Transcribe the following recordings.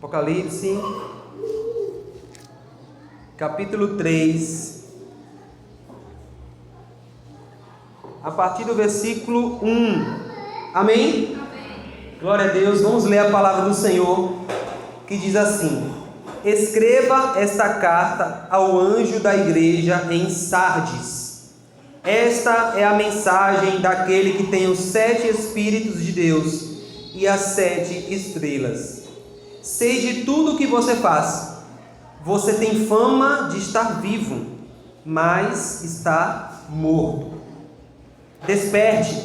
Apocalipse, capítulo 3, a partir do versículo 1. Amém? Glória a Deus. Vamos ler a palavra do Senhor, que diz assim: Escreva esta carta ao anjo da igreja em Sardes. Esta é a mensagem daquele que tem os 7 Espíritos de Deus e as 7 estrelas. Sei de tudo o que você faz. Você tem fama de estar vivo, mas está morto. Desperte,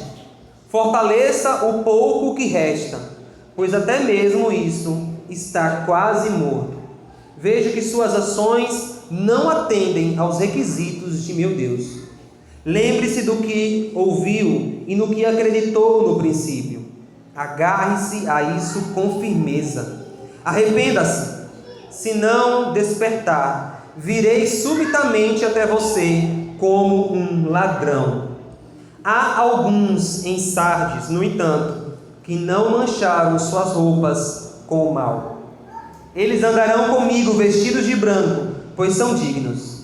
fortaleça o pouco que resta, pois até mesmo isso está quase morto. Vejo que suas ações não atendem aos requisitos de meu Deus. Lembre-se do que ouviu e no que acreditou no princípio. Agarre-se a isso com firmeza. Arrependa-se. Se não despertar, virei subitamente até você como um ladrão. Há alguns em Sardes, no entanto, que não mancharam suas roupas com o mal. Eles andarão comigo vestidos de branco, pois são dignos.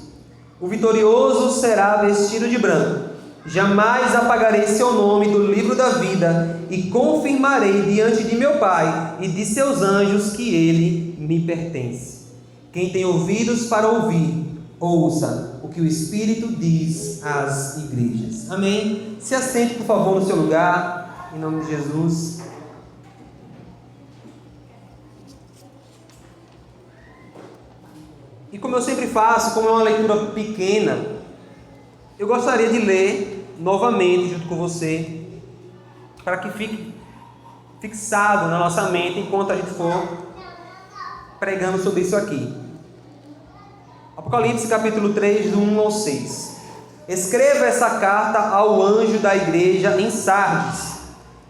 O vitorioso será vestido de branco. Jamais apagarei seu nome do livro da vida e confirmarei diante de meu Pai e de seus anjos que ele me pertence. Quem tem ouvidos para ouvir, ouça o que o Espírito diz às igrejas. Amém? Se assente, por favor, no seu lugar, em nome de Jesus. E como eu sempre faço, como é uma leitura pequena, eu gostaria de ler novamente junto com você, para que fique fixado na nossa mente enquanto a gente for pregando sobre isso aqui. Apocalipse capítulo 3, do 1 ao 6. Escreva essa carta ao anjo da igreja em Sardes.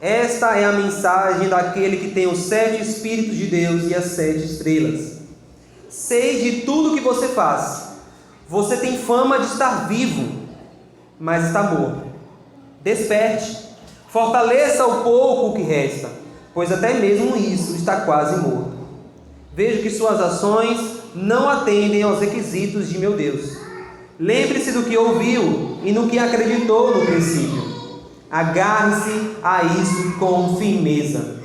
Esta é a mensagem daquele que tem os 7 Espíritos de Deus e as 7 estrelas. Sei de tudo que você faz. Você tem fama de estar vivo, mas está morto. Desperte, fortaleça o pouco que resta, pois até mesmo isso está quase morto. Vejo que suas ações não atendem aos requisitos de meu Deus. Lembre-se do que ouviu e no que acreditou no princípio. Agarre-se a isso com firmeza.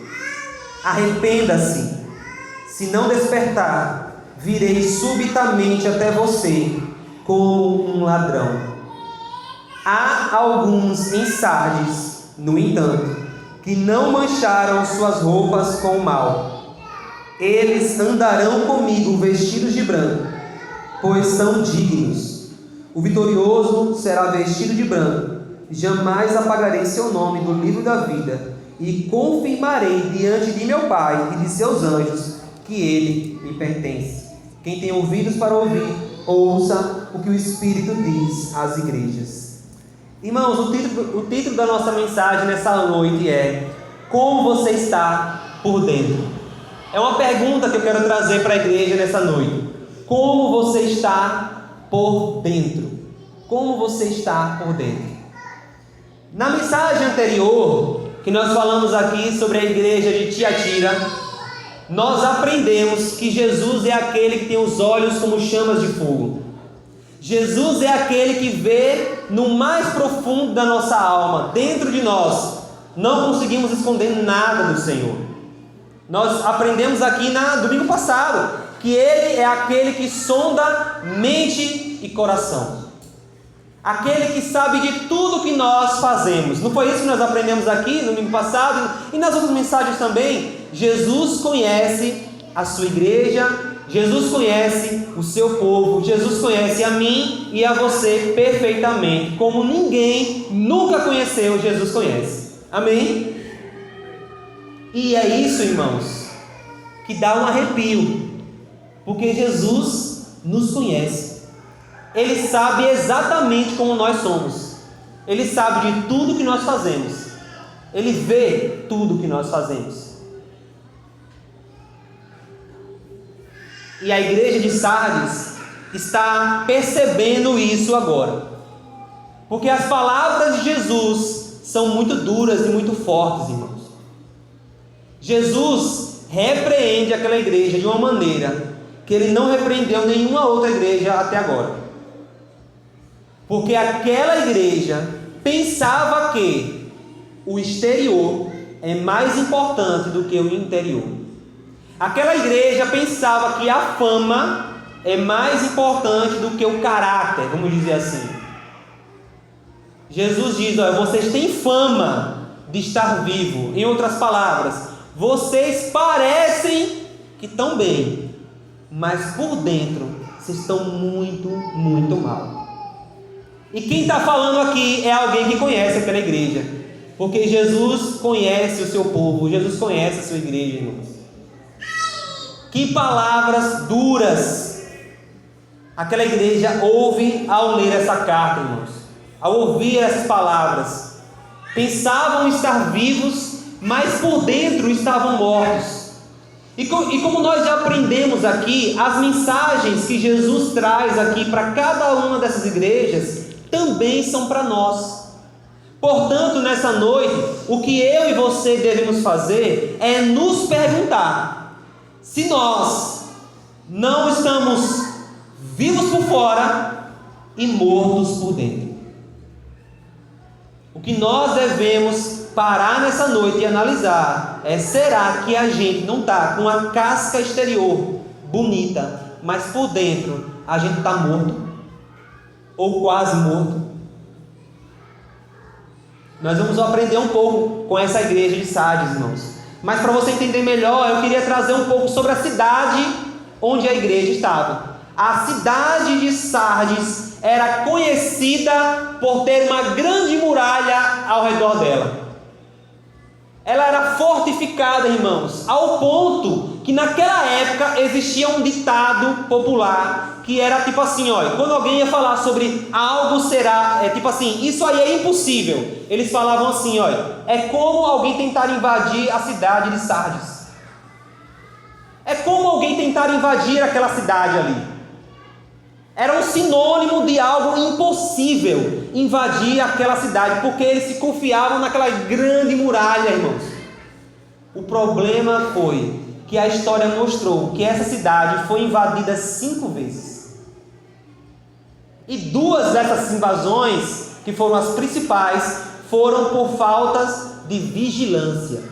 Arrependa-se. Se não despertar, virei subitamente até você como um ladrão. Há alguns em Sardes, no entanto, que não mancharam suas roupas com o mal. Eles andarão comigo vestidos de branco, pois são dignos. O vitorioso será vestido de branco. Jamais apagarei seu nome do livro da vida e confirmarei diante de meu Pai e de seus anjos que ele me pertence. Quem tem ouvidos para ouvir, ouça o que o Espírito diz às igrejas. Irmãos, o título da nossa mensagem nessa noite é: Como você está por dentro? É uma pergunta que eu quero trazer para a igreja nessa noite. Como você está por dentro? Como você está por dentro? Na mensagem anterior, que nós falamos aqui sobre a igreja de Tiatira, nós aprendemos que Jesus é aquele que tem os olhos como chamas de fogo. Jesus é aquele que vê no mais profundo da nossa alma, dentro de nós. Não conseguimos esconder nada do Senhor. Nós aprendemos aqui no domingo passado que Ele é aquele que sonda mente e coração. Aquele que sabe de tudo que nós fazemos. Não foi isso que nós aprendemos aqui no domingo passado e nas outras mensagens também? Jesus conhece a sua igreja, Jesus conhece o seu povo, Jesus conhece a mim e a você perfeitamente, como ninguém nunca conheceu, Jesus conhece. Amém? E é isso, irmãos, que dá um arrepio, porque Jesus nos conhece. Ele sabe exatamente como nós somos. Ele sabe de tudo que nós fazemos. Ele vê tudo que nós fazemos. E a igreja de Sardes está percebendo isso agora. Porque as palavras de Jesus são muito duras e muito fortes, irmãos. Jesus repreende aquela igreja de uma maneira que ele não repreendeu nenhuma outra igreja até agora. Porque aquela igreja pensava que o exterior é mais importante do que o interior. Aquela igreja pensava que a fama é mais importante do que o caráter, vamos dizer assim. Jesus diz: olha, vocês têm fama de estar vivo. Em outras palavras, vocês parecem que estão bem, mas por dentro vocês estão muito, muito mal. E quem está falando aqui é alguém que conhece aquela igreja, porque Jesus conhece o seu povo, Jesus conhece a sua igreja, irmãos. Que palavras duras aquela igreja ouve ao ler essa carta, irmãos. Ao ouvir essas palavras, pensavam estar vivos, mas por dentro estavam mortos. E como nós já aprendemos aqui, as mensagens que Jesus traz aqui para cada uma dessas igrejas também são para nós. Portanto, nessa noite, o que eu e você devemos fazer é nos perguntar se nós não estamos vivos por fora e mortos por dentro. O que nós devemos parar nessa noite e analisar é: será que a gente não está com a casca exterior bonita, mas por dentro a gente está morto? Ou quase morto? Nós vamos aprender um pouco com essa igreja de Sardes, irmãos. Mas para você entender melhor, eu queria trazer um pouco sobre a cidade onde a igreja estava. A cidade de Sardes era conhecida por ter uma grande muralha ao redor dela. Ela era fortificada, irmãos, ao ponto que naquela época existia um ditado popular que era tipo assim, olha, quando alguém ia falar sobre algo será, tipo assim, isso aí é impossível. Eles falavam assim, olha, é como alguém tentar invadir a cidade de Sardes. É como alguém tentar invadir aquela cidade ali. Era um sinônimo de algo impossível invadir aquela cidade, porque eles se confiavam naquela grande muralha, irmãos. O problema foi que a história mostrou que essa cidade foi invadida 5 vezes. E 2 dessas invasões, que foram as principais, foram por faltas de vigilância.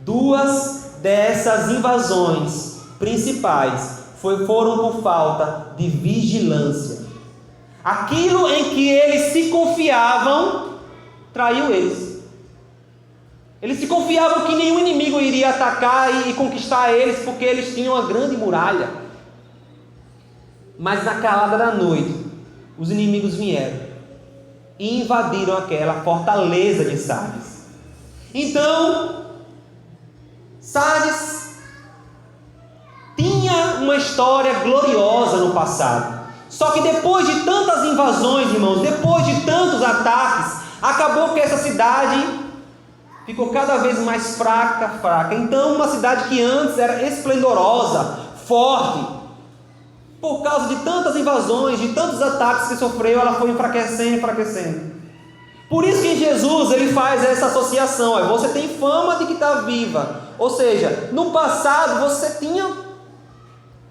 2 dessas invasões principais foram por falta de vigilância. Aquilo em que eles se confiavam traiu eles. Eles se confiavam que nenhum inimigo iria atacar e conquistar eles, porque eles tinham uma grande muralha. Mas na calada da noite, os inimigos vieram e invadiram aquela fortaleza de Sardes. Então, Sardes tinha uma história gloriosa no passado. Só que depois de tantas invasões, irmãos, depois de tantos ataques, acabou que essa cidade ficou cada vez mais fraca. Então, uma cidade que antes era esplendorosa, forte, por causa de tantas invasões, de tantos ataques que sofreu, ela foi enfraquecendo. Por isso que Jesus ele faz essa associação. Você tem fama de que está viva. Ou seja, no passado você tinha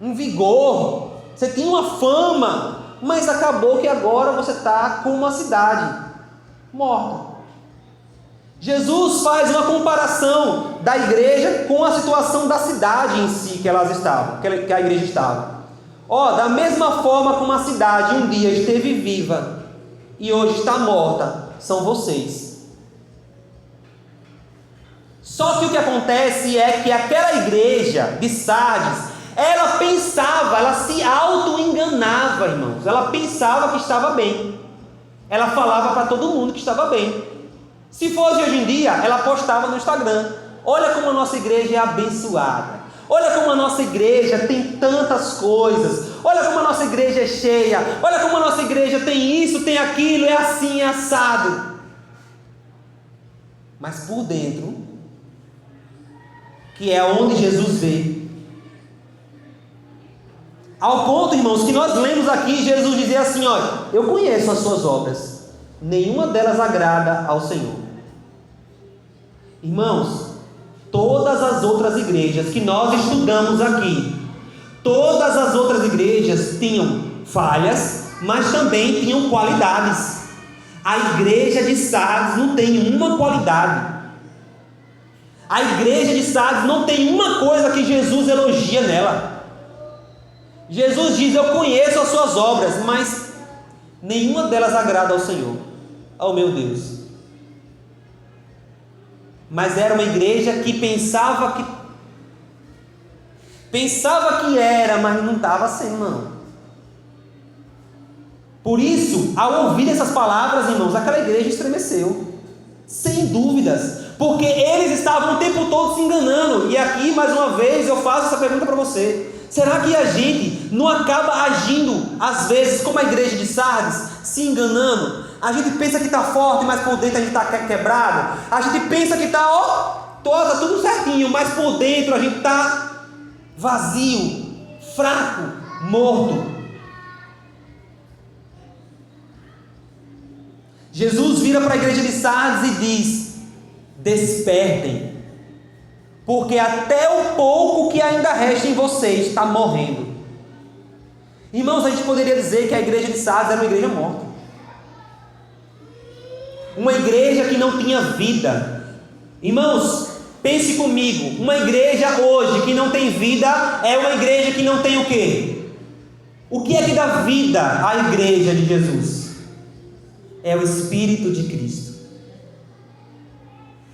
um vigor, você tinha uma fama, mas acabou que agora você está com uma cidade morta. Jesus faz uma comparação da igreja com a situação da cidade em si que a igreja estava. Da mesma forma como a cidade um dia esteve viva e hoje está morta, são vocês. Só que o que acontece é que aquela igreja de Sardes, ela pensava, ela se auto-enganava, irmãos. Ela pensava que estava bem. Ela falava para todo mundo que estava bem. Se fosse hoje em dia, ela postava no Instagram: olha como a nossa igreja é abençoada. Olha como a nossa igreja tem tantas coisas. Olha como a nossa igreja é cheia. Olha como a nossa igreja tem isso, tem aquilo, é assim, é assado. Mas por dentro, que é onde Jesus vê, ao ponto, irmãos, que nós lemos aqui Jesus dizer assim: olha, eu conheço as suas obras, nenhuma delas agrada ao Senhor. Irmãos, Todas as outras igrejas que nós estudamos aqui, todas as outras igrejas tinham falhas, mas também tinham qualidades. A igreja de Sardes não tem uma qualidade. A igreja de Sardes não tem uma coisa que Jesus elogia nela. Jesus diz: eu conheço as suas obras, mas nenhuma delas agrada ao Senhor, ao meu Deus. Mas era uma igreja que pensava que era, mas não estava sendo, não. Por isso, ao ouvir essas palavras, irmãos, aquela igreja estremeceu, sem dúvidas, porque eles estavam o tempo todo se enganando. E aqui, mais uma vez, eu faço essa pergunta para você: será que a gente não acaba agindo, às vezes, como a igreja de Sardes, se enganando? A gente pensa que está forte, mas por dentro a gente está quebrado. A gente pensa que está, tudo certinho, mas por dentro a gente está vazio, fraco, morto. Jesus vira para a igreja de Sardes e diz: despertem, porque até o pouco que ainda resta em vocês está morrendo. Irmãos, a gente poderia dizer que a igreja de Sardes era uma igreja morta, uma igreja que não tinha vida. Irmãos, pense comigo, uma igreja hoje que não tem vida é uma igreja que não tem o quê? O que é que dá vida à igreja de Jesus? É o Espírito de Cristo.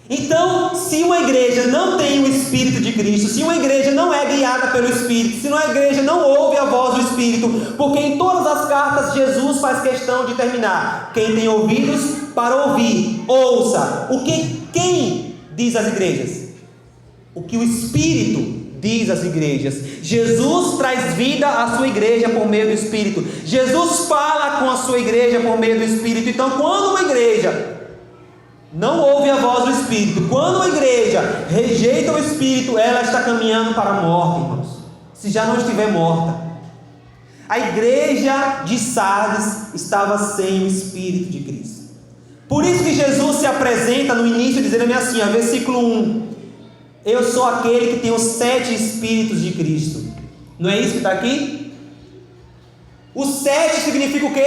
Então, se uma igreja não tem o Espírito de Cristo, se uma igreja não é guiada pelo Espírito, se uma igreja não ouve a voz do Espírito, porque em todas as cartas Jesus faz questão de terminar: quem tem ouvidos para ouvir, ouça. Quem diz às igrejas? O que o Espírito diz às igrejas. Jesus traz vida à sua igreja por meio do Espírito. Jesus fala com a sua igreja por meio do Espírito. Então, quando uma igreja não ouve a voz do Espírito, quando uma igreja rejeita o Espírito, ela está caminhando para a morte, irmãos, se já não estiver morta. A igreja de Sardes estava sem o Espírito de Cristo. Por isso que Jesus se apresenta no início dizendo assim, versículo 1: eu sou aquele que tem os 7 Espíritos de Cristo. Não é isso que está aqui? O 7 significa o quê?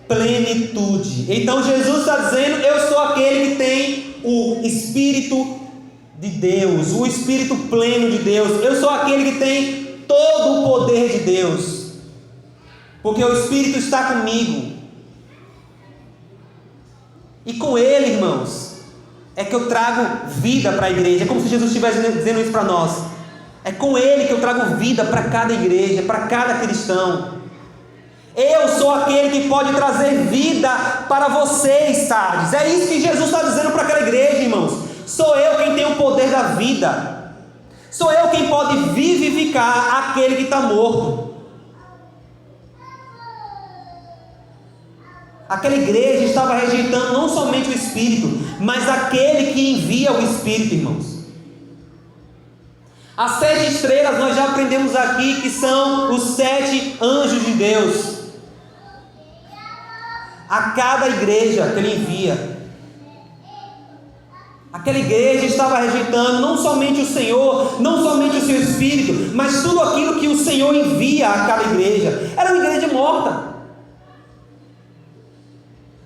Plenitude. Então Jesus está dizendo: eu sou aquele que tem o Espírito de Deus, o Espírito pleno de Deus. Eu sou aquele que tem todo o poder de Deus, porque o Espírito está comigo. E com Ele, irmãos, é que eu trago vida para a igreja. É como se Jesus estivesse dizendo isso para nós. É com Ele que eu trago vida para cada igreja, para cada cristão. Eu sou aquele que pode trazer vida para vocês, Sardes. É isso que Jesus está dizendo para aquela igreja, irmãos. Sou eu quem tem o poder da vida. Sou eu quem pode vivificar aquele que está morto. Aquela igreja estava rejeitando não somente o Espírito, mas aquele que envia o Espírito, irmãos. As 7 estrelas nós já aprendemos aqui que são os 7 anjos de Deus. A cada igreja que Ele envia. Aquela igreja estava rejeitando não somente o Senhor, não somente o seu Espírito, mas tudo aquilo que o Senhor envia àquela igreja. Era uma igreja morta.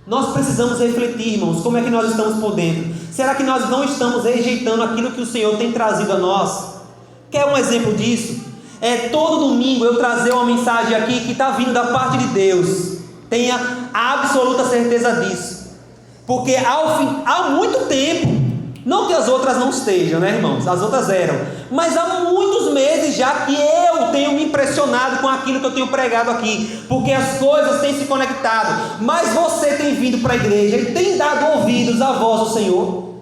Nós precisamos refletir, irmãos, como é que nós estamos por dentro. Será que nós não estamos rejeitando aquilo que o Senhor tem trazido a nós? Quer um exemplo disso? Todo domingo eu trazer uma mensagem aqui que está vindo da parte de Deus. Tenha absoluta certeza disso. Porque há muito tempo, não que as outras não estejam, né, irmãos? As outras eram. Mas há muitos meses já que eu tenho me impressionado com aquilo que eu tenho pregado aqui. Porque as coisas têm se conectado. Mas você tem vindo para a igreja e tem dado ouvidos à voz do Senhor.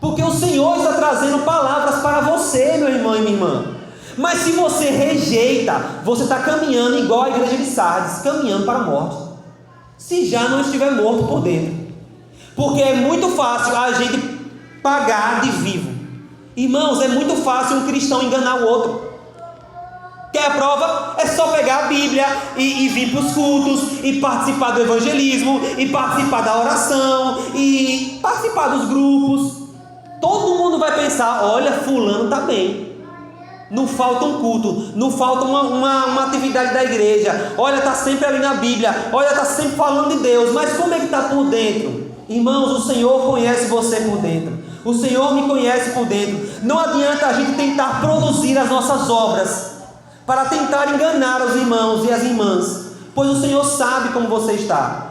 Porque o Senhor está trazendo palavras para você, meu irmão e minha irmã. Mas se você rejeita, você está caminhando igual a igreja de Sardes, caminhando para a morte. Se já não estiver morto por dentro. Porque é muito fácil a gente pagar de vivo. Irmãos, é muito fácil um cristão enganar o outro. Quer a prova? É só pegar a Bíblia e vir para os cultos, e participar do evangelismo, e participar da oração, e participar dos grupos. todo mundo vai pensar: olha, fulano está bem, não falta um culto, não falta uma atividade da igreja, olha, está sempre ali na Bíblia, olha, está sempre falando de Deus. Mas como é que está por dentro? Irmãos, o Senhor conhece você por dentro, o Senhor me conhece por dentro. Não adianta a gente tentar produzir as nossas obras para tentar enganar os irmãos e as irmãs, pois o Senhor sabe como você está.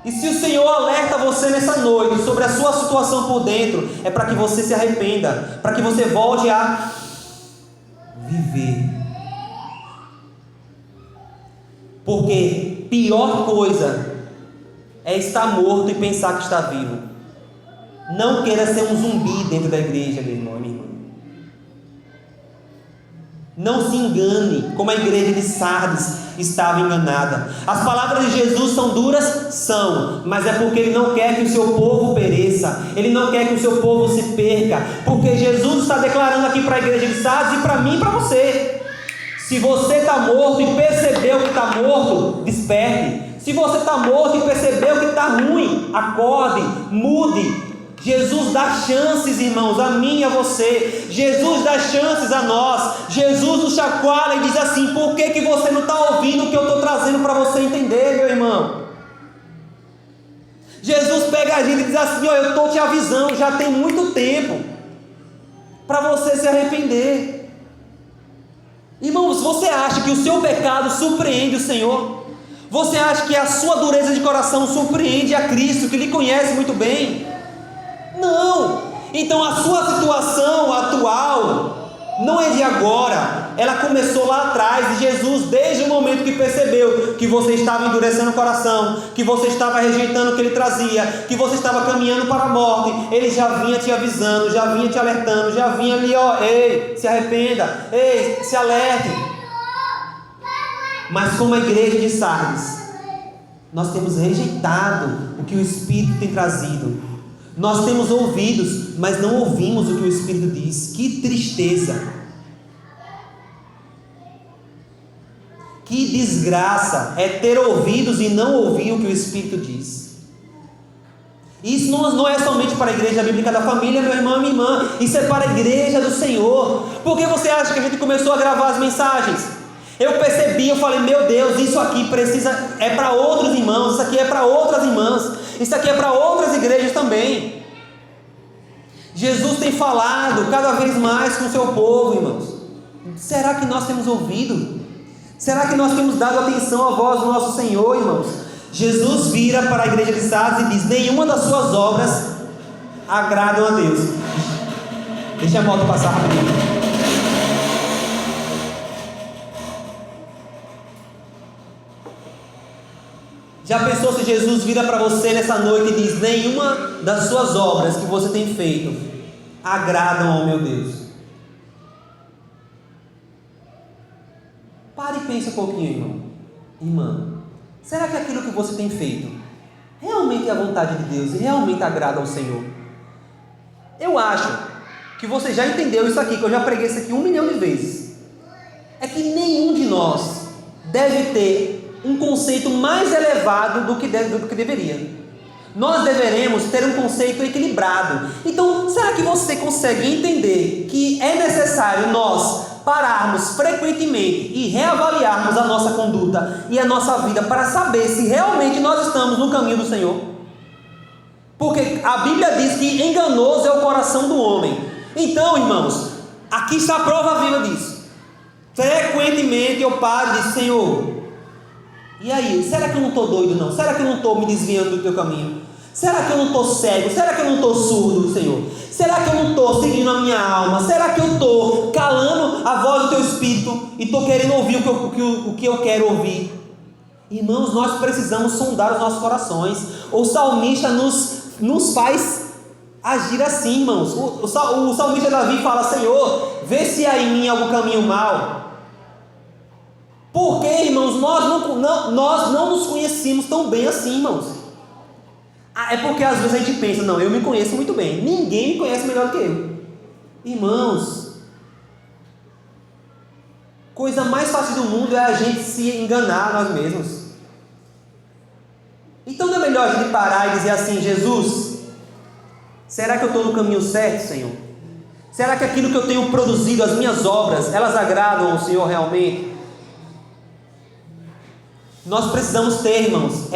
E se o Senhor alerta você nessa noite sobre a sua situação por dentro, é para que você se arrependa, para que você volte a viver. Porque pior coisa é estar morto e pensar que está vivo. Não queira ser um zumbi dentro da igreja, meu irmão e minha irmã. Não se engane, como a igreja de Sardes estava enganada. As palavras de Jesus são duras? São, mas é porque Ele não quer que o seu povo pereça, Ele não quer que o seu povo se perca, porque Jesus está declarando aqui para a igreja de Sardes e para mim e para você: se você está morto e percebeu que está morto, desperte. Se você está morto e percebeu que está ruim, acorde, mude. Jesus dá chances, irmãos, a mim e a você. Jesus dá chances a nós. Jesus nos chacoalha e diz assim: por que você não está ouvindo o que eu estou trazendo para você entender, meu irmão? Jesus pega a gente e diz assim: eu estou te avisando, já tem muito tempo para você se arrepender. Irmãos, você acha que o seu pecado surpreende o Senhor? Você acha que a sua dureza de coração surpreende a Cristo, que lhe conhece muito bem? Não. Então a sua situação atual não é de agora, ela começou lá atrás. E Jesus, desde o momento que percebeu que você estava endurecendo o coração, que você estava rejeitando o que Ele trazia, que você estava caminhando para a morte, Ele já vinha te avisando, já vinha te alertando, já vinha ali, ó: ei, se arrependa, ei, se alerte. Mas como a igreja de Sardes, nós temos rejeitado o que o Espírito tem trazido. Nós temos ouvidos, mas não ouvimos o que o Espírito diz. Que tristeza! Que desgraça é ter ouvidos e não ouvir o que o Espírito diz. Isso não é somente para a igreja bíblica da família, meu irmão e minha irmã. Isso é para a igreja do Senhor. Por que você acha que a gente começou a gravar as mensagens? Eu percebi, eu falei: meu Deus, isso aqui é para outros irmãos, isso aqui é para outras irmãs, isso aqui é para outras igrejas também. Jesus tem falado cada vez mais com o seu povo, irmãos. Será que nós temos ouvido? Será que nós temos dado atenção à voz do nosso Senhor, irmãos? Jesus vira para a igreja de Sardes e diz: nenhuma das suas obras agradam a Deus. Deixa a moto passar rapidinho. Já pensou se Jesus vira para você nessa noite e diz: nenhuma das suas obras que você tem feito agradam ao meu Deus? Pare e pense um pouquinho, irmão, irmã. Será que aquilo que você tem feito realmente é a vontade de Deus e realmente agrada ao Senhor? Eu acho que você já entendeu isso aqui, que eu já preguei isso aqui 1 milhão de vezes. É que nenhum de nós deve ter um conceito mais elevado do que deveria. Nós deveremos ter um conceito equilibrado. Então, será que você consegue entender que é necessário nós pararmos frequentemente e reavaliarmos a nossa conduta e a nossa vida para saber se realmente nós estamos no caminho do Senhor? Porque a Bíblia diz que enganoso é o coração do homem. Então, irmãos, aqui está a prova viva disso. Frequentemente eu paro e digo: Senhor, e aí, será que eu não estou doido não? Será que eu não estou me desviando do teu caminho? Será que eu não estou cego? Será que eu não estou surdo, Senhor? Será que eu não estou seguindo a minha alma? Será que eu estou calando a voz do teu Espírito e estou querendo ouvir o que eu quero ouvir? Irmãos, nós precisamos sondar os nossos corações. O salmista nos faz agir assim, irmãos. O salmista Davi fala: Senhor, vê se há em mim algum caminho mau. Porque, irmãos, nós não nos conhecemos tão bem assim, irmãos. É porque às vezes a gente pensa: não, eu me conheço muito bem, ninguém me conhece melhor do que eu. Irmãos, coisa mais fácil do mundo é a gente se enganar nós mesmos. Então não é melhor a gente parar e dizer assim: Jesus, Será que eu estou no caminho certo, Senhor? Será que aquilo que eu tenho produzido, as minhas obras, elas agradam ao Senhor realmente? Nós precisamos ter, irmãos,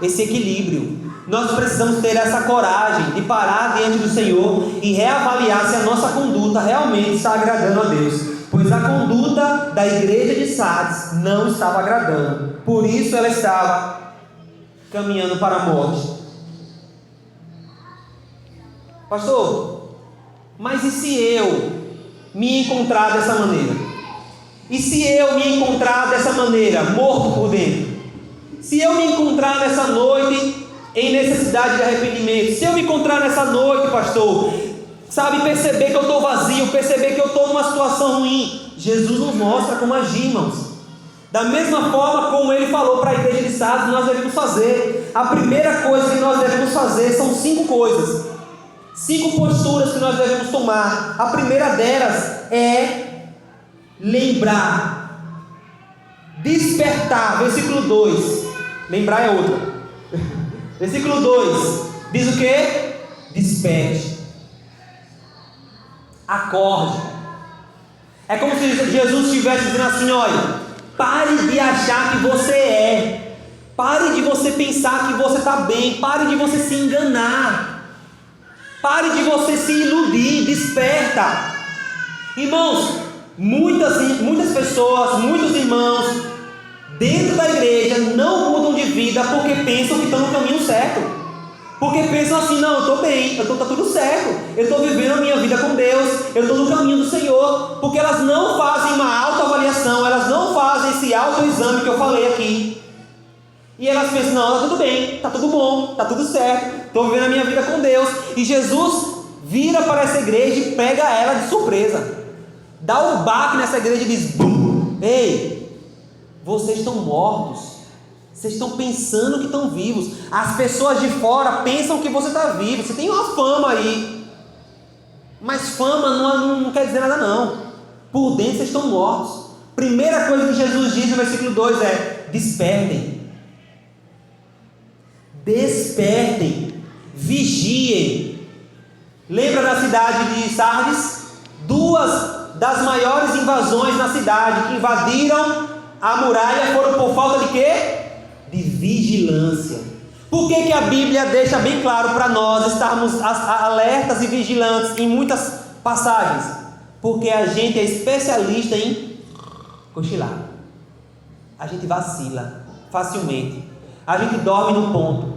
esse equilíbrio. Nós precisamos ter essa coragem de parar diante do Senhor e reavaliar se a nossa conduta realmente está agradando a Deus. Pois a conduta da igreja de Sardes não estava agradando. Por isso ela estava caminhando para a morte. Pastor, mas e se eu me encontrar dessa maneira? E se eu me encontrar dessa maneira, morto por dentro? Se eu me encontrar nessa noite em necessidade de arrependimento, se eu me encontrar nessa noite, pastor, sabe, perceber que eu estou vazio, perceber que eu estou numa situação ruim, Jesus nos mostra como agir, irmãos. Da mesma forma como ele falou para a igreja de Sardes, nós devemos fazer. A primeira coisa que nós devemos fazer são 5 coisas, 5 posturas que nós devemos tomar. A primeira delas é lembrar, despertar. Versículo 2, lembrar é outra. Versículo 2 diz o que? Desperte, acorde. É como se Jesus estivesse dizendo assim: olha, pare de achar que você é, pare de você pensar que você está bem, pare de você se enganar, pare de você se iludir, desperta. Irmãos, muitas pessoas, muitos irmãos dentro da igreja não mudam de vida porque pensam que estão no caminho certo. Porque pensam assim: não, eu estou bem, está tudo certo, eu estou vivendo a minha vida com Deus, eu estou no caminho do Senhor. Porque elas não fazem uma autoavaliação, elas não fazem esse autoexame que eu falei aqui. E elas pensam: não, está tudo bem, está tudo bom, está tudo certo, estou vivendo a minha vida com Deus. E Jesus vira para essa igreja e pega ela de surpresa, dá um baque nessa igreja e diz: bum, ei, vocês estão mortos. Vocês estão pensando que estão vivos. As pessoas de fora pensam que você está vivo. Você tem uma fama aí, mas fama não quer dizer nada não. Por dentro vocês estão mortos. Primeira coisa que Jesus diz no versículo 2 é: despertem. Despertem, vigiem. Lembra da cidade de Sardes? 2 das maiores invasões na cidade que invadiram a muralha foram por falta de quê? De vigilância. Por que a Bíblia deixa bem claro para nós estarmos alertas e vigilantes em muitas passagens? Porque a gente é especialista em cochilar. A gente vacila facilmente. A gente dorme no ponto.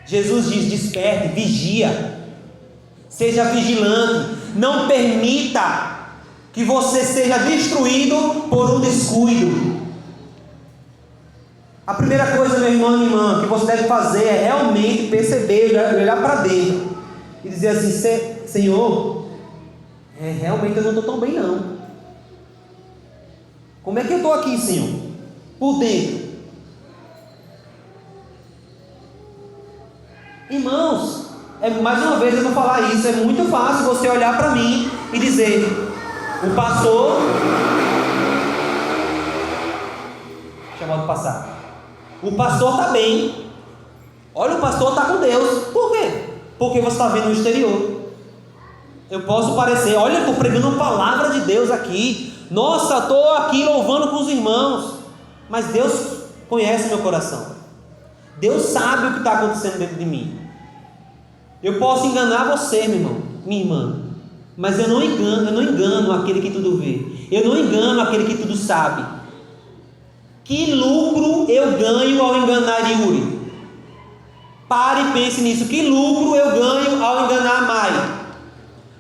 Jesus diz: desperte, vigia, seja vigilante. Não permita que você seja destruído por um descuido. A primeira coisa, meu irmão e minha irmã, que você deve fazer é realmente perceber, olhar para dentro e dizer assim: Senhor, realmente eu não estou tão bem não. Como é que eu estou aqui, Senhor? Por dentro. Irmãos, mais uma vez eu vou falar isso, é muito fácil você olhar para mim e dizer: o pastor, chamado passar, o pastor está bem. Olha, o pastor está com Deus. Por quê? Porque você está vendo o exterior. Eu posso parecer: olha, eu estou pregando a palavra de Deus aqui. Nossa, estou aqui louvando com os irmãos. Mas Deus conhece meu coração. Deus sabe o que está acontecendo dentro de mim. Eu posso enganar você, meu irmão, minha irmã, mas eu não engano aquele que tudo vê. Eu não engano aquele que tudo sabe. Que lucro eu ganho ao enganar Yuri? Pare e pense nisso. Que lucro eu ganho ao enganar Mai?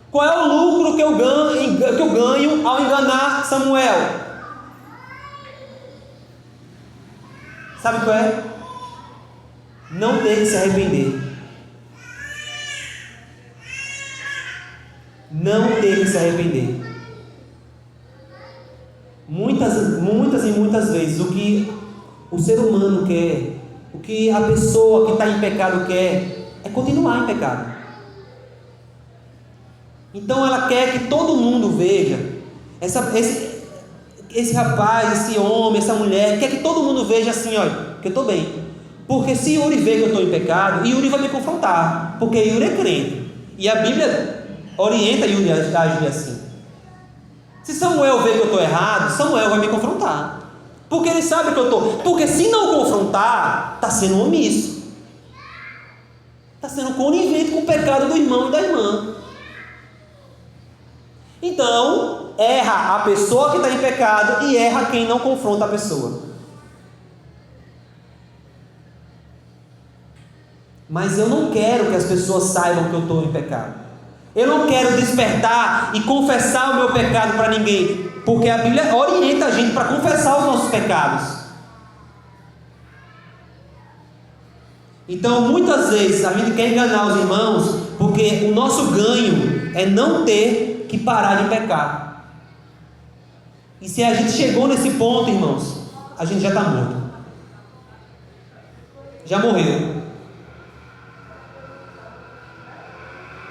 Qual é o lucro que eu ganho ao enganar Samuel? Sabe qual é? Não ter que se arrepender. Não ter que se arrepender. Muitas vezes o que o ser humano quer, o que a pessoa que está em pecado quer, é continuar em pecado. Então ela quer que todo mundo veja, esse rapaz, esse homem, essa mulher, quer que todo mundo veja assim: olha, que eu estou bem. Porque se Yuri vê que eu estou em pecado, Yuri vai me confrontar, porque Yuri é crente. E a Bíblia orienta Yuri a agir assim. Se Samuel vê que eu estou errado, Samuel vai me confrontar. Porque ele sabe que eu estou. Porque se não confrontar, está sendo omisso. Está sendo conivente com o pecado do irmão e da irmã. Então, erra a pessoa que está em pecado e erra quem não confronta a pessoa. Mas eu não quero que as pessoas saibam que eu estou em pecado. Eu não quero despertar e confessar o meu pecado para ninguém, porque a Bíblia orienta a gente para confessar os nossos pecados. Então, muitas vezes a gente quer enganar os irmãos, porque o nosso ganho é não ter que parar de pecar. E se a gente chegou nesse ponto, irmãos, a gente já está morto. Já morreu.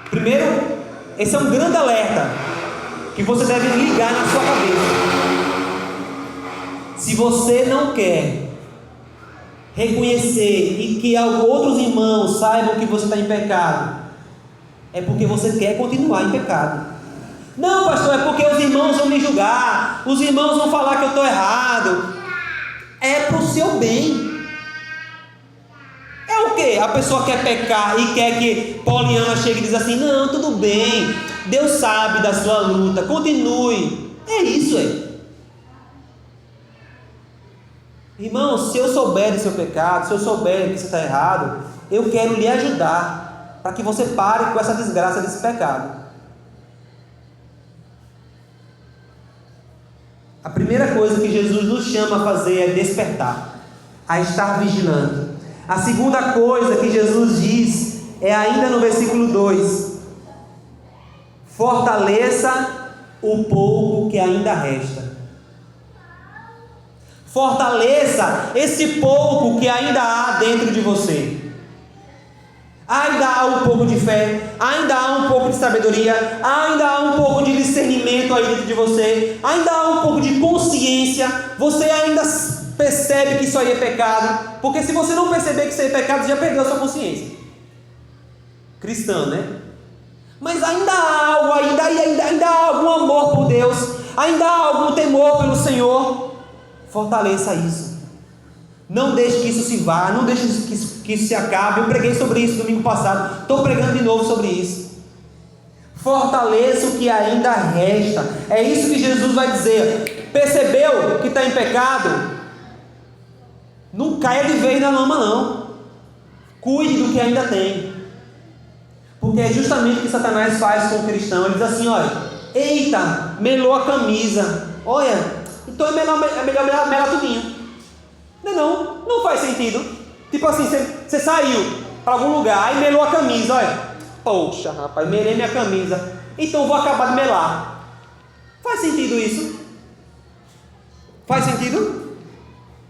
Primeiro, esse é um grande alerta que você deve ligar na sua cabeça. Se você não quer reconhecer e que outros irmãos saibam que você está em pecado, é porque você quer continuar em pecado. Não, pastor, é porque os irmãos vão me julgar, os irmãos vão falar que eu estou errado. É para o seu bem. É o que? A pessoa quer pecar e quer que Poliana chegue e diz assim: não, tudo bem, Deus sabe da sua luta, continue. É isso aí. Irmão, se eu souber do seu pecado, se eu souber que você está errado, eu quero lhe ajudar para que você pare com essa desgraça desse pecado. A primeira coisa que Jesus nos chama a fazer é despertar, a estar vigilante. A segunda coisa que Jesus diz é ainda no versículo 2: fortaleça o pouco que ainda resta. Fortaleça esse pouco que ainda há dentro de você. Ainda há um pouco de fé, ainda há um pouco de sabedoria, ainda há um pouco de discernimento aí dentro de você, ainda há um pouco de consciência. Você ainda percebe que isso aí é pecado, porque se você não perceber que isso aí é pecado, você já perdeu a sua consciência cristã, né? Mas ainda há algo, ainda há algum amor por Deus, ainda há algum temor pelo Senhor. Fortaleça isso. Não deixe que isso se vá, não deixe que isso se acabe. Eu preguei sobre isso domingo passado, estou pregando de novo sobre isso. Fortaleça o que ainda resta. É isso que Jesus vai dizer. Percebeu que está em pecado? Não caia de vez na lama, não. Cuide do que ainda tem. Porque é justamente o que Satanás faz com o cristão. Ele diz assim: olha, eita, melou a camisa. Olha, então é melhor melar tudinho. Não faz sentido. Tipo assim, você saiu para algum lugar e melou a camisa. Olha, poxa rapaz, melei minha camisa, então vou acabar de melar. Faz sentido isso? Faz sentido?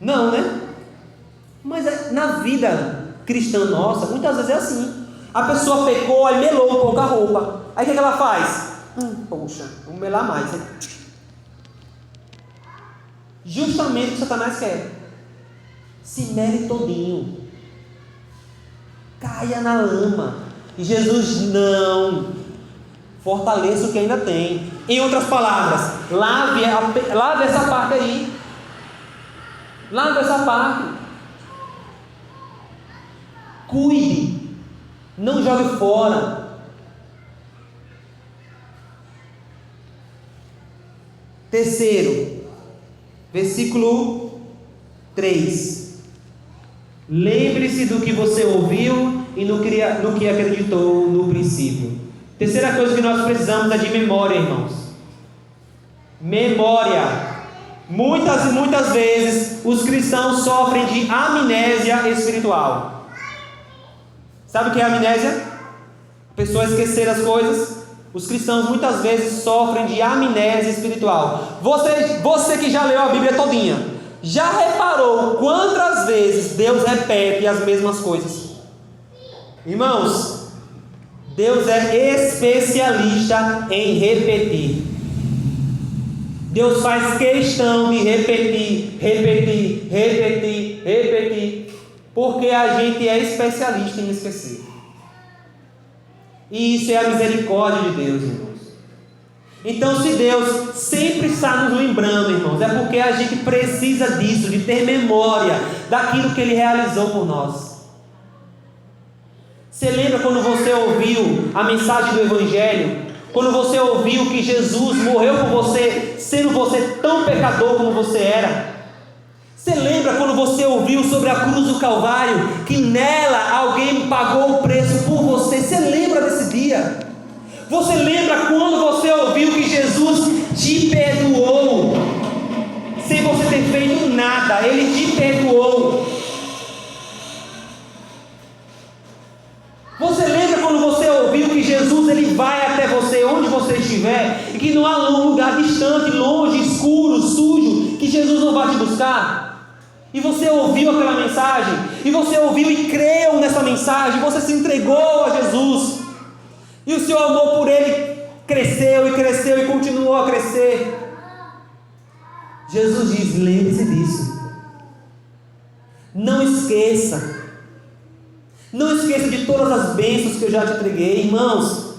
Não, né? Mas na vida cristã nossa, muitas vezes é assim. A pessoa pecou e melou um pouco a roupa. Aí o que ela faz? Poxa, vou melar mais. Justamente o que Satanás quer. Se mele todinho. Caia na lama. E Jesus não. Fortaleça o que ainda tem. Em outras palavras, lave essa parte aí. Lave essa parte. Cuide. Não jogue fora. Terceiro, versículo 3. Lembre-se do que você ouviu e no que acreditou no princípio. Terceira coisa que nós precisamos é de memória, irmãos. Memória. Muitas e muitas vezes os cristãos sofrem de amnésia espiritual. Sabe o que é amnésia? A pessoa esquecer as coisas. Os cristãos muitas vezes sofrem de amnésia espiritual. Você que já leu a Bíblia todinha, já reparou quantas vezes Deus repete as mesmas coisas? Irmãos, Deus é especialista em repetir. Deus faz questão de repetir. Porque a gente é especialista em esquecer. E isso é a misericórdia de Deus, irmãos. Então, se Deus sempre está nos lembrando, irmãos, é porque a gente precisa disso, de ter memória daquilo que Ele realizou por nós. Você lembra quando você ouviu a mensagem do Evangelho? Quando você ouviu que Jesus morreu por você, sendo você tão pecador como você era? Você lembra quando você ouviu sobre a cruz do Calvário, que nela alguém pagou o preço por você? Você lembra desse dia? Você lembra quando você ouviu que Jesus te perdoou, sem você ter feito nada? Ele te perdoou. Você lembra quando você ouviu que Jesus ele vai até você, onde você estiver, e que não há um lugar distante, longe, escuro, sujo, que Jesus não vai te buscar? E você ouviu aquela mensagem, e você ouviu e creu nessa mensagem, você se entregou a Jesus, e o seu amor por Ele cresceu e cresceu e continuou a crescer. Jesus diz: lembre-se disso. Não esqueça. Não esqueça de todas as bênçãos que eu já te entreguei. Irmãos,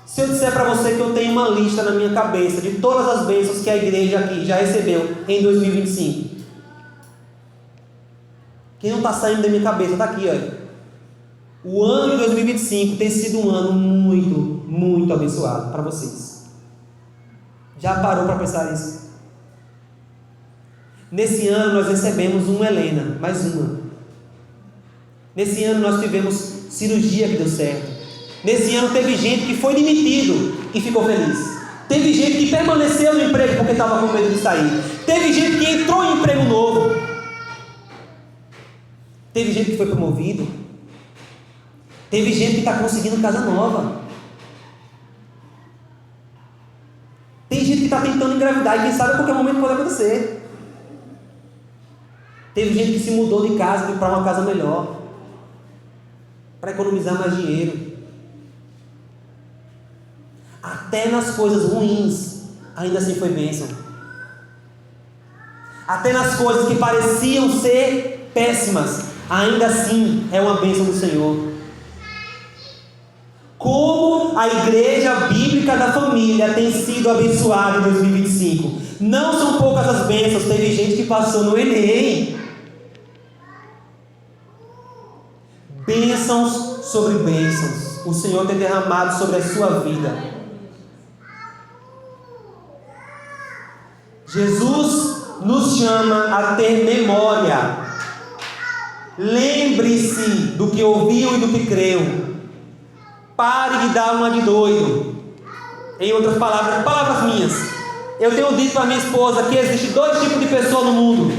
se eu disser para você que eu tenho uma lista na minha cabeça de todas as bênçãos que a igreja aqui já recebeu em 2025, que não está saindo da minha cabeça, está aqui, olha. O ano de 2025 tem sido um ano muito, muito abençoado para vocês. Já parou para pensar nisso? Nesse ano nós recebemos uma Helena, mais uma. Nesse ano nós tivemos cirurgia que deu certo. Nesse ano teve gente que foi demitido e ficou feliz. Teve gente que permaneceu no emprego porque estava com medo de sair. Teve gente que entrou em emprego novo. Teve gente que foi promovido. Teve gente que está conseguindo casa nova. Tem gente que está tentando engravidar e quem sabe a qualquer momento pode acontecer. Teve gente que se mudou de casa para uma casa melhor, para economizar mais dinheiro. Até nas coisas ruins, ainda assim foi bênção. Até nas coisas que pareciam ser péssimas, ainda assim é uma bênção do Senhor. Como a igreja bíblica da família tem sido abençoada em 2025. Não são poucas as bênçãos. Teve gente que passou no Enem. Bênçãos sobre bênçãos o Senhor tem derramado sobre a sua vida. Jesus nos chama a ter memória. Lembre-se do que ouviu e do que creu. Pare de dar uma de doido. Em outras palavras, palavras minhas, eu tenho dito para minha esposa que existem dois tipos de pessoas no mundo: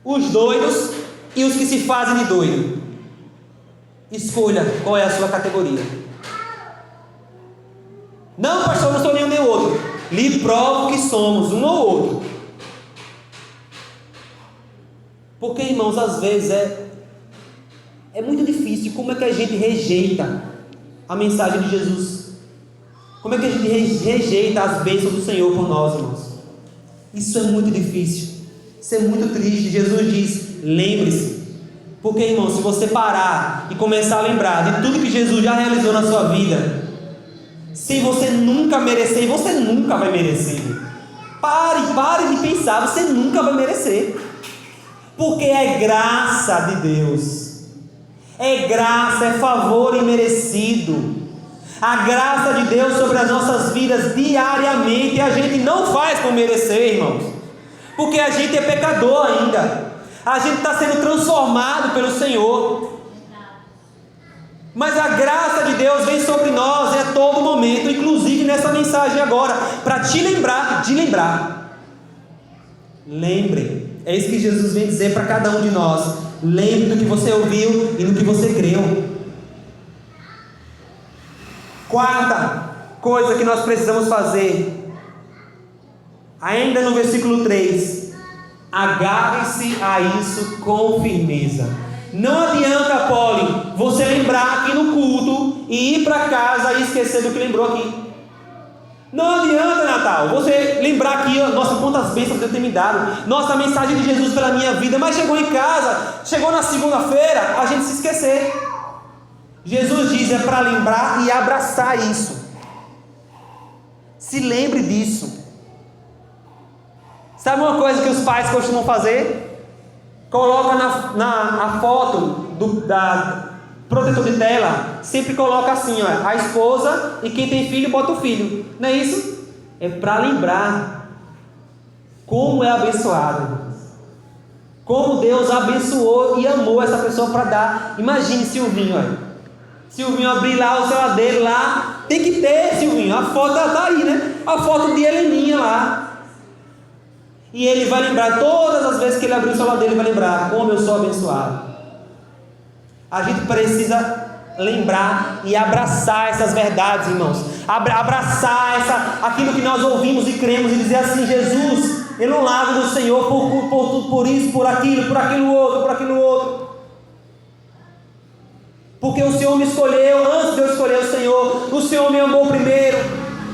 os doidos e os que se fazem de doido. Escolha qual é a sua categoria. Não, pastor, não sou nenhum nem outro. Lhe provo que somos um ou outro. Porque, irmãos, às vezes é muito difícil. Como é que a gente rejeita a mensagem de Jesus? Como é que a gente rejeita as bênçãos do Senhor por nós, irmãos? Isso é muito difícil. Isso é muito triste. Jesus diz: lembre-se. Porque, irmão, se você parar e começar a lembrar de tudo que Jesus já realizou na sua vida, sem você nunca merecer, e você nunca vai merecer. Pare de pensar, você nunca vai merecer. Porque é graça de Deus. É graça, é favor imerecido. A graça de Deus sobre as nossas vidas diariamente, a gente não faz por merecer, irmãos. Porque a gente é pecador ainda. A gente está sendo transformado pelo Senhor. Mas a graça de Deus vem sobre nós a todo momento, inclusive nessa mensagem agora, para te lembrar de lembrar. Lembre. É isso que Jesus vem dizer para cada um de nós. Lembre do que você ouviu e do que você creu. Quarta coisa que nós precisamos fazer, ainda no versículo 3: agarre-se a isso com firmeza. Não adianta, Poli, você lembrar aqui no culto e ir para casa e esquecer do que lembrou aqui. Não adianta, Natal, você lembrar aqui, nossa, quantas bênçãos Deus tem me dado, nossa, a mensagem de Jesus pela minha vida, mas chegou em casa, chegou na segunda-feira, a gente se esquecer. Jesus diz, é para lembrar e abraçar isso. Se lembre disso. Sabe uma coisa que os pais costumam fazer? Coloca na foto da protetor de tela, sempre coloca assim, ó, a esposa, e quem tem filho bota o filho. Não é isso? É para lembrar como é abençoado, como Deus abençoou e amou essa pessoa para dar. Imagine Silvinho, olha. Silvinho abrir lá o celular dele lá, tem que ter, Silvinho, a foto está aí, né? A foto de Heleninha lá. E ele vai lembrar, todas as vezes que ele abrir o celular dele, ele vai lembrar como eu sou abençoado. A gente precisa lembrar e abraçar essas verdades, irmãos. Abraçar aquilo que nós ouvimos e cremos e dizer assim, Jesus, eu não largo do Senhor por isso, por aquilo outro. Porque o Senhor me escolheu, antes de eu escolher o Senhor me amou primeiro,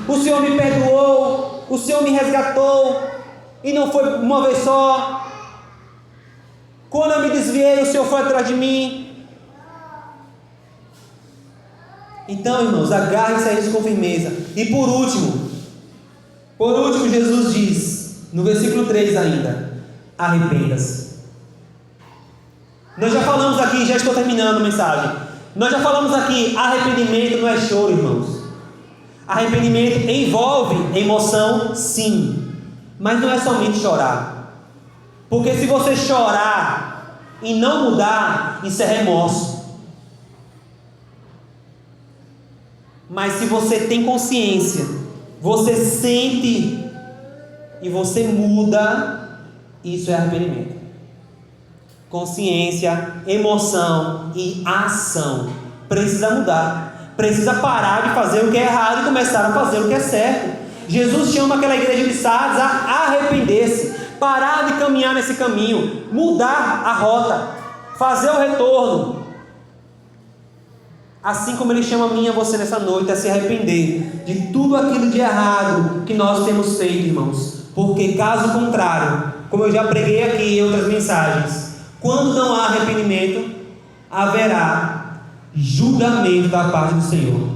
o Senhor me perdoou, o Senhor me resgatou, e não foi uma vez só. Quando eu me desviei, o Senhor foi atrás de mim. Então, irmãos, agarre-se a isso com firmeza. E por último, Jesus diz, no versículo 3 ainda, arrependa-se. Nós já falamos aqui, já estou terminando a mensagem. Nós já falamos aqui, arrependimento não é choro, irmãos. Arrependimento envolve emoção, sim, mas não é somente chorar. Porque se você chorar e não mudar, isso é remorso. Mas se você tem consciência, você sente e você muda, isso é arrependimento. Consciência, emoção e ação. Precisa mudar. Precisa parar de fazer o que é errado e começar a fazer o que é certo. Jesus chama aquela igreja de Sardes a arrepender-se, parar de caminhar nesse caminho, mudar a rota, fazer o retorno. Assim como Ele chama a mim e a você nessa noite a se arrepender de tudo aquilo de errado que nós temos feito, irmãos. Porque caso contrário, como eu já preguei aqui em outras mensagens, quando não há arrependimento, haverá julgamento da parte do Senhor.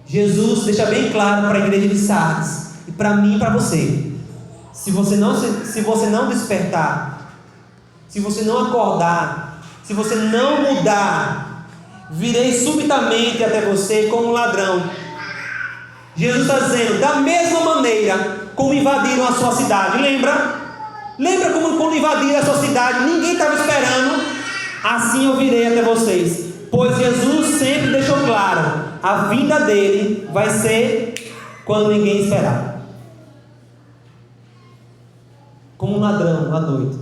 Jesus deixa bem claro para a igreja de Sardes, e para mim e para você: se você não despertar, se você não acordar, se você não mudar, virei subitamente até você como um ladrão. Jesus está dizendo, da mesma maneira como invadiram a sua cidade. Lembra como quando invadiram a sua cidade, ninguém estava esperando? Assim eu virei até vocês. Pois Jesus sempre deixou claro, a vinda dele vai ser quando ninguém esperar. Como um ladrão à noite.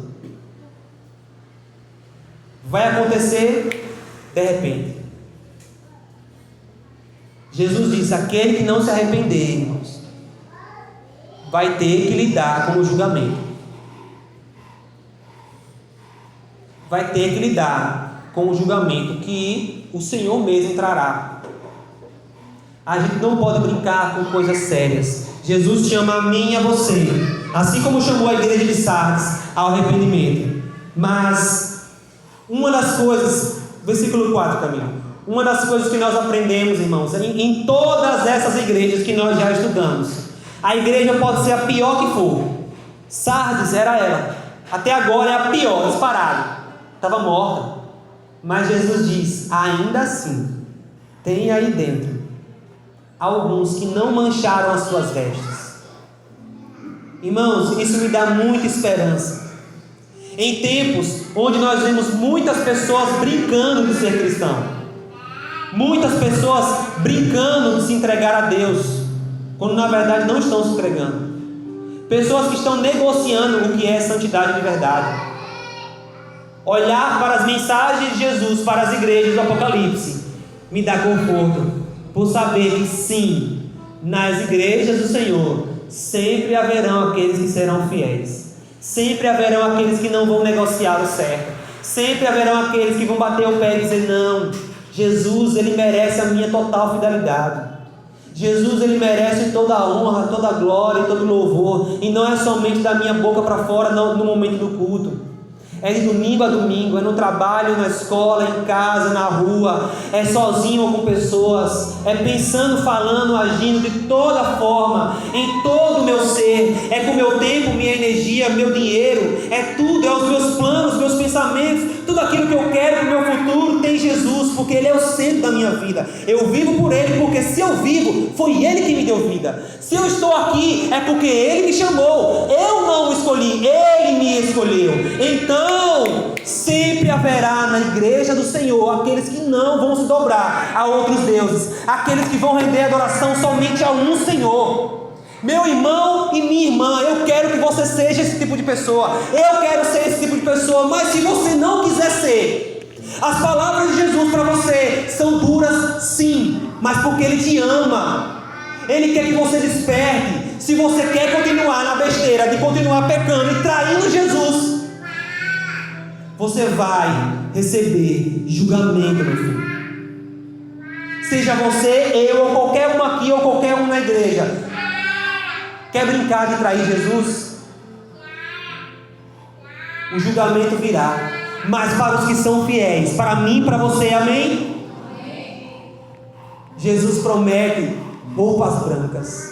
Vai acontecer de repente. Jesus disse, aquele que não se arrepender, irmãos, vai ter que lidar com o julgamento. Vai ter que lidar com o julgamento que o Senhor mesmo trará. A gente não pode brincar com coisas sérias. Jesus chama a mim e a você, assim como chamou a igreja de Sardes ao arrependimento. Mas uma das coisas, versículo 4 também, uma das coisas que nós aprendemos, irmãos, em todas essas igrejas que nós já estudamos, a igreja pode ser a pior que for. Sardes era ela, até agora é a pior, disparado, estava morta. Mas Jesus diz, ainda assim, tem aí dentro alguns que não mancharam as suas vestes. Irmãos, isso me dá muita esperança. Em tempos onde nós vemos muitas pessoas brincando de ser cristão, muitas pessoas brincando de se entregar a Deus, quando na verdade não estão se entregando. Pessoas que estão negociando o que é santidade de verdade. Olhar para as mensagens de Jesus, para as igrejas do Apocalipse, me dá conforto, por saber que sim, nas igrejas do Senhor, sempre haverão aqueles que serão fiéis. Sempre haverão aqueles que não vão negociar o certo. Sempre haverão aqueles que vão bater o pé e dizer, não, Jesus, Ele merece a minha total fidelidade. Jesus, ele merece toda a honra, toda a glória e todo o louvor. E não é somente da minha boca para fora no momento do culto. É de domingo a domingo, é no trabalho, na escola, em casa, na rua, é sozinho ou com pessoas, é pensando, falando, agindo de toda forma, em todo o meu ser, é com meu tempo, minha energia, meu dinheiro, é tudo, é os meus planos, meus pensamentos, tudo aquilo que eu quero para o meu futuro tem Jesus, porque Ele é o centro da minha vida. Eu vivo por Ele, porque se eu vivo, foi Ele que me deu vida. Se eu estou aqui, é porque Ele me chamou, eu não o escolhi, Ele me escolheu. Então, sempre haverá na igreja do Senhor aqueles que não vão se dobrar a outros deuses, aqueles que vão render adoração somente a um Senhor. Meu irmão e minha irmã, eu quero que você seja esse tipo de pessoa, eu quero ser esse tipo de pessoa, mas se você não quiser ser, as palavras de Jesus para você são duras sim, mas porque Ele te ama, Ele quer que você desperte. Se você quer continuar na besteira de continuar pecando e traindo Jesus, você vai receber julgamento, meu filho. Seja você, eu ou qualquer um aqui ou qualquer um na igreja, quer brincar de trair Jesus? O julgamento virá. Mas para os que são fiéis, para mim e para você, amém? Jesus promete roupas brancas.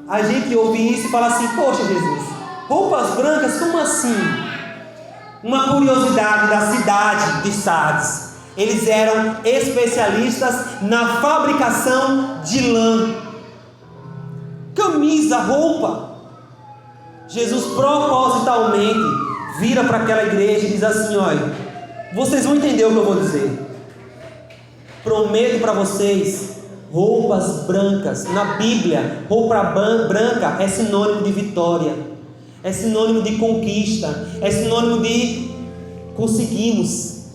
A gente ouve isso e fala assim: poxa, Jesus, roupas brancas, como assim? Uma curiosidade da cidade de Sardes: eles eram especialistas na fabricação de lã, camisa, roupa. Jesus propositalmente vira para aquela igreja e diz assim: olha, vocês vão entender o que eu vou dizer. Prometo para vocês roupas brancas. Na Bíblia, roupa branca é sinônimo de vitória, é sinônimo de conquista, é sinônimo de conseguimos.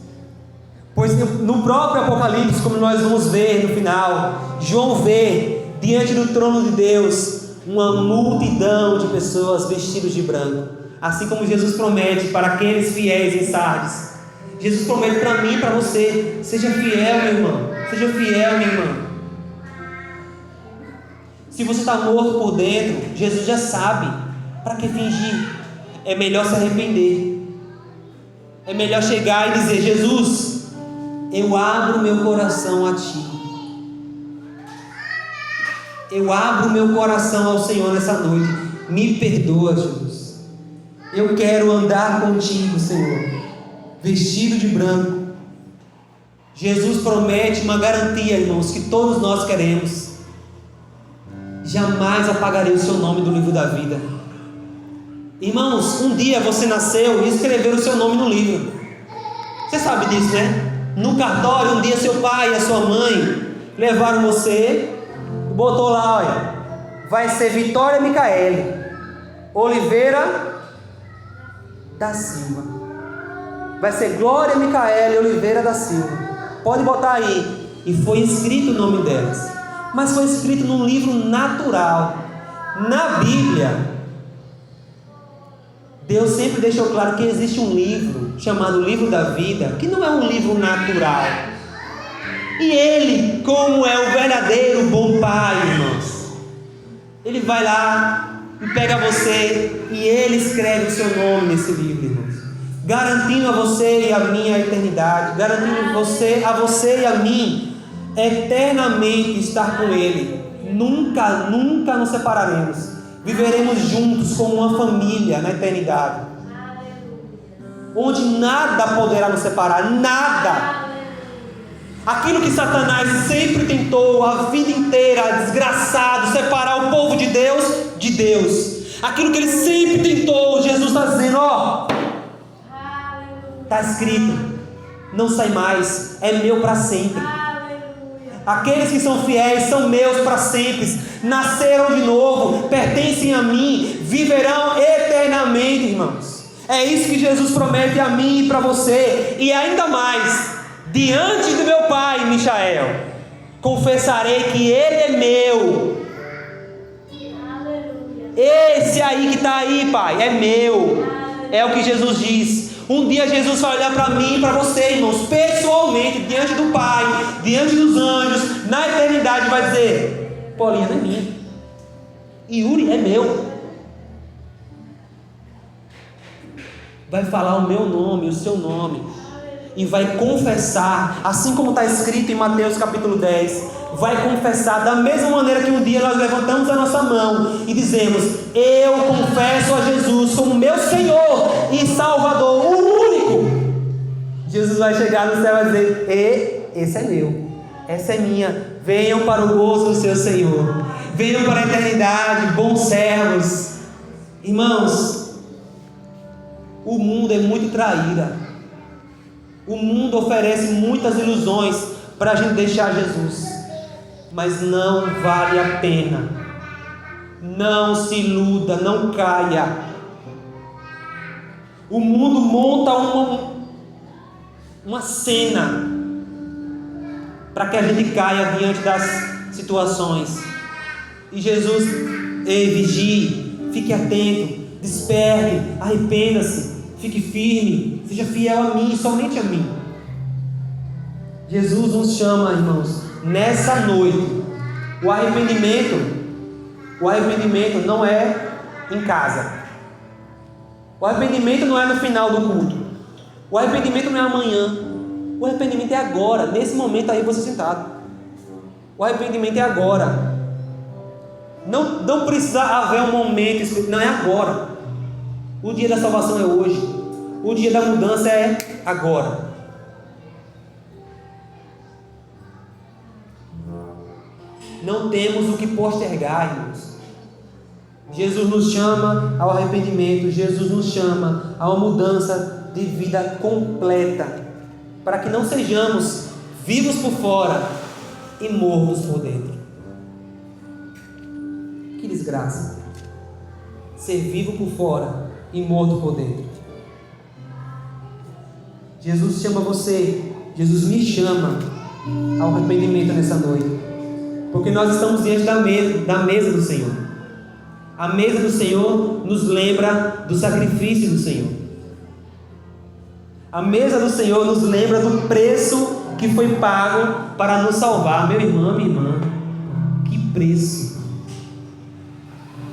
Pois no próprio Apocalipse, como nós vamos ver no final, João vê diante do trono de Deus uma multidão de pessoas vestidas de branco, assim como Jesus promete para aqueles fiéis em Sardes. Jesus promete para mim e para você: seja fiel, meu irmão, seja fiel, minha irmã. Se você está morto por dentro, Jesus já sabe. Para que fingir? É melhor se arrepender. É melhor chegar e dizer: Jesus, eu abro meu coração a Ti. Eu abro meu coração ao Senhor nessa noite. Me perdoa, Jesus. Eu quero andar contigo, Senhor, vestido de branco. Jesus promete uma garantia, irmãos, que todos nós queremos: jamais apagarei o seu nome do livro da vida. Irmãos, um dia você nasceu e escreveram o seu nome no livro. Você sabe disso, né? No cartório, um dia seu pai e a sua mãe levaram você e botou lá: olha, vai ser Vitória Micaele Oliveira da Silva. Vai ser Glória Micaele Oliveira da Silva. Pode botar aí. E foi escrito o nome delas. Mas foi escrito num livro natural. Na Bíblia, Deus sempre deixou claro que existe um livro chamado Livro da Vida, que não é um livro natural. E Ele, como é o verdadeiro bom Pai, irmãos, Ele vai lá e pega você e Ele escreve o seu nome nesse livro, irmãos, garantindo a você e a mim a eternidade, garantindo a você e a mim eternamente estar com Ele. Nunca nos separaremos. Viveremos juntos como uma família na eternidade, onde nada poderá nos separar, nada. Aquilo que Satanás sempre tentou a vida inteira, desgraçado, separar o povo de Deus, aquilo que ele sempre tentou, Jesus está dizendo: ó, está escrito, não sai mais, é meu para sempre. Aqueles que são fiéis são meus para sempre, nasceram de novo, pertencem a mim, viverão eternamente, irmãos. É isso que Jesus promete a mim e para você. E ainda mais: diante do meu Pai, Michael, confessarei que Ele é meu. Esse aí que está aí, Pai, é meu. É o que Jesus diz: Um dia Jesus vai olhar para mim e para você, irmãos, pessoalmente, diante do Pai, diante dos anjos, na eternidade, vai dizer: Paulinha não é minha, Yuri é meu. Vai falar o meu nome, o seu nome, e vai confessar, assim como está escrito em Mateus capítulo 10, vai confessar da mesma maneira que um dia nós levantamos a nossa mão e dizemos: eu confesso a Jesus como meu Senhor e Salvador, o único. Jesus vai chegar no céu e vai dizer: esse é meu, essa é minha, venham para o gozo do seu Senhor, venham para a eternidade, bons servos. Irmãos, o mundo é muito traíra, o mundo oferece muitas ilusões para a gente deixar Jesus, mas não vale a pena. Não se iluda, não caia. O mundo monta uma cena para que a gente caia diante das situações. E Jesus: ei, vigie, fique atento, desperte, arrependa-se, fique firme, seja fiel a mim, somente a mim. Jesus nos chama, irmãos, nessa noite. O arrependimento não é em casa. O arrependimento não é no final do culto. O arrependimento não é amanhã. O arrependimento é agora, nesse momento aí você sentado. O arrependimento é agora. Não precisa haver um momento, não, é agora. O dia da salvação é hoje. O dia da mudança é agora. Não temos o que postergar, irmãos. Jesus nos chama ao arrependimento. Jesus nos chama a uma mudança de vida completa, para que não sejamos vivos por fora e mortos por dentro. Que desgraça! Ser vivo por fora e morto por dentro. Jesus chama você, Jesus me chama ao arrependimento nessa noite, porque nós estamos diante da mesa do Senhor. A mesa do Senhor nos lembra do sacrifício do Senhor. A mesa do Senhor nos lembra do preço que foi pago para nos salvar. Meu irmão, minha irmã, que preço!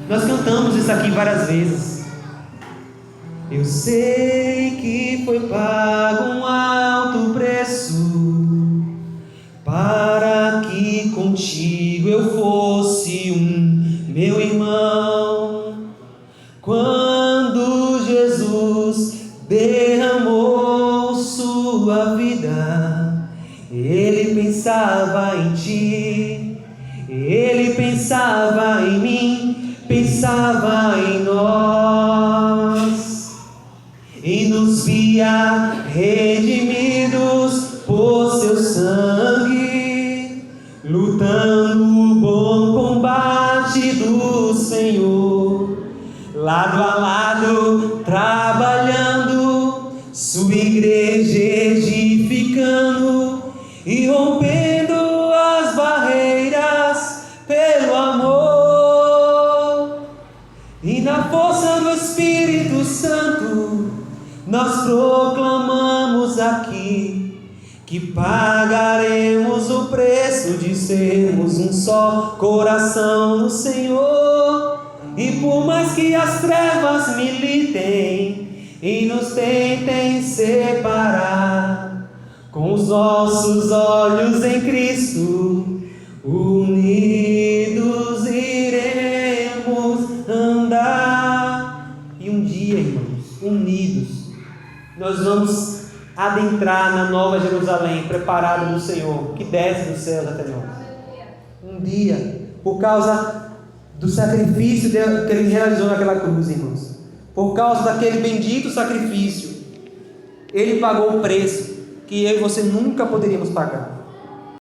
Nós cantamos isso aqui várias vezes. Eu sei que foi pago um alto preço para que contigo eu fosse meu irmão. Quando Jesus derramou sua vida, Ele pensava em ti, Ele pensava em mim, pensava em nós, e nos via redimidos por seu sangue, lutando o bom combate do Senhor, lado a lado, trabalhando, sua igreja edificando e rompendo as barreiras pelo amor. E na força do Espírito Santo, nós proclamamos aqui que pagaremos o preço de sermos um só coração no Senhor. E por mais que as trevas militem e nos tentem separar, com os nossos olhos em Cristo, unidos iremos andar. E um dia, irmãos, unidos, nós vamos adentrar na Nova Jerusalém, preparada do Senhor, que desce dos céus até nós. Um dia, por causa do sacrifício que Ele realizou naquela cruz, irmãos, por causa daquele bendito sacrifício, Ele pagou o preço que eu e você nunca poderíamos pagar.